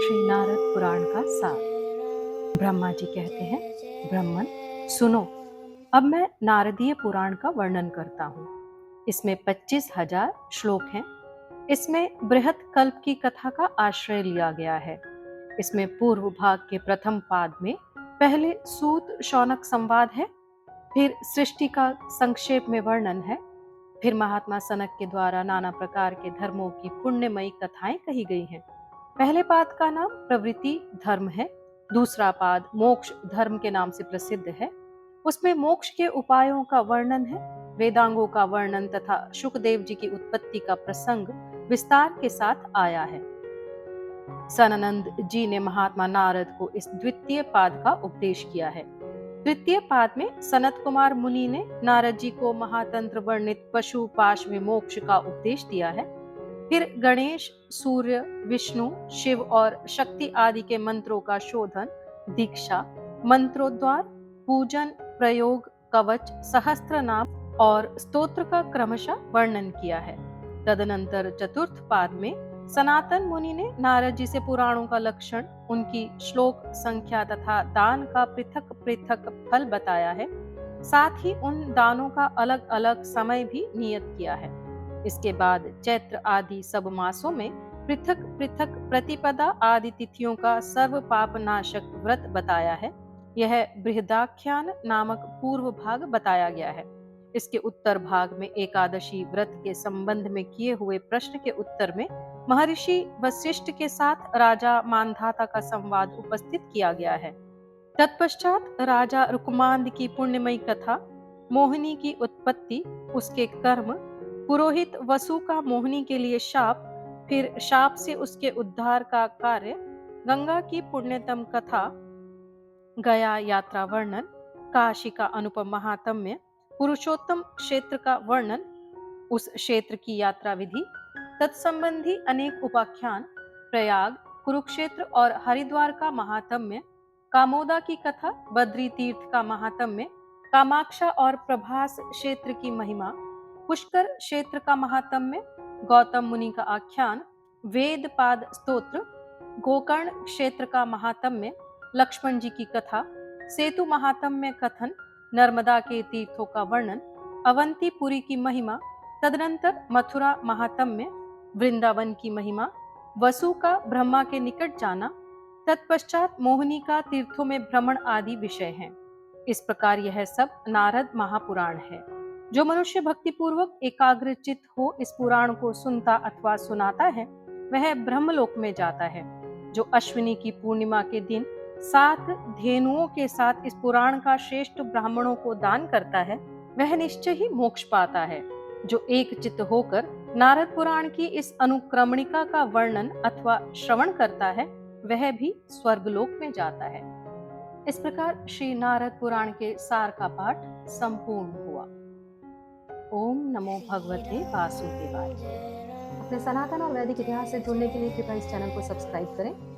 श्री नारद पुराण का सार। ब्रह्मा जी कहते हैं, ब्राह्मण सुनो, अब मैं नारदीय पुराण का वर्णन करता हूँ। इसमें 25,000 श्लोक हैं। इसमें बृहत कल्प की कथा का आश्रय लिया गया है। इसमें पूर्व भाग के प्रथम पाद में पहले सूत शौनक संवाद है, फिर सृष्टि का संक्षेप में वर्णन है, फिर महात्मा सनक के द्वारा नाना प्रकार के धर्मों की पुण्यमयी कथाएं कही गई हैं। पहले पाद का नाम प्रवृत्ति धर्म है। दूसरा पाद मोक्ष धर्म के नाम से प्रसिद्ध है। उसमें मोक्ष के उपायों का वर्णन है, वेदांगों का वर्णन तथा शुकदेव जी की उत्पत्ति का प्रसंग विस्तार के साथ आया है। सनानंद जी ने महात्मा नारद को इस द्वितीय पाद का उपदेश किया है। तृतीय पाद में सनत कुमार मुनि ने नारद जी को महातंत्र वर्णित पशु पाश में मोक्ष का उपदेश दिया है। फिर गणेश, सूर्य, विष्णु, शिव और शक्ति आदि के मंत्रों का शोधन, दीक्षा, मंत्रोद्वार, पूजन, प्रयोग, कवच, सहस्त्र नाम और स्तोत्र का क्रमशः वर्णन किया है। तदनंतर चतुर्थ पाद में सनातन मुनि ने नारद जी से पुराणों का लक्षण, उनकी श्लोक संख्या तथा दान का पृथक पृथक फल बताया है। साथ ही उन दानों का अलग अलग समय भी नियत किया है। इसके बाद चैत्र आदि सब मासों में पृथक पृथक प्रतिपदा आदि तिथियों का सर्व पाप नाशक व्रत बताया है। यह बृहदाख्यान नामक पूर्व भाग बताया गया है। इसके उत्तर भाग में एकादशी व्रत के संबंध में किए हुए प्रश्न के उत्तर में महर्षि वशिष्ठ के साथ राजा मानधाता का संवाद उपस्थित किया गया है। तत्पश्चात राजा रुकमांद की पुण्यमयी कथा, मोहिनी की उत्पत्ति, उसके कर्म, पुरोहित वसु का मोहिनी के लिए शाप, फिर शाप से उसके उद्धार का कार्य, गंगा की पुण्यतम कथा, गया यात्रा वर्णन, काशी का अनुपम महात्म्य, पुरुषोत्तम क्षेत्र का वर्णन, उस क्षेत्र की यात्रा विधि, तत्संबंधी अनेक उपाख्यान, प्रयाग, कुरुक्षेत्र और हरिद्वार का महात्म्य, कामोदा की कथा, बद्री तीर्थ का महात्म्य, कामाक्षा और प्रभास क्षेत्र की महिमा, पुष्कर क्षेत्र का महात्म्य, गौतम मुनि का आख्यान, वेद पाद स्तोत्र, गोकर्ण क्षेत्र का महात्म्य, लक्ष्मण जी की कथा, सेतु महात्म्य कथन, नर्मदा के तीर्थों का वर्णन, अवंतीपुरी की महिमा, तदनंतर मथुरा महात्म्य, वृंदावन की महिमा, वसु का ब्रह्मा के निकट जाना, तत्पश्चात मोहिनी का तीर्थों में भ्रमण आदि विषय हैं। इस प्रकार यह सब नारद महापुराण है। जो मनुष्य भक्तिपूर्वक एकाग्रचित हो इस पुराण को सुनता अथवा सुनाता है, वह ब्रह्मलोक में जाता है। जो अश्विनी की पूर्णिमा के दिन 7 धेनुओं के साथ इस पुराण का श्रेष्ठ ब्राह्मणों को दान करता है, वह निश्चय ही मोक्ष पाता है। जो एक चित्त होकर नारद पुराण की इस अनुक्रमणिका का वर्णन अथवा श्रवण करता है, वह भी स्वर्गलोक में जाता है। इस प्रकार श्री नारद पुराण के सार का पाठ संपूर्ण हुआ। ओम नमो भगवते वासुदेवाय। अपने सनातन और वैदिक इतिहास से जुड़ने के लिए कृपया इस चैनल को सब्सक्राइब करें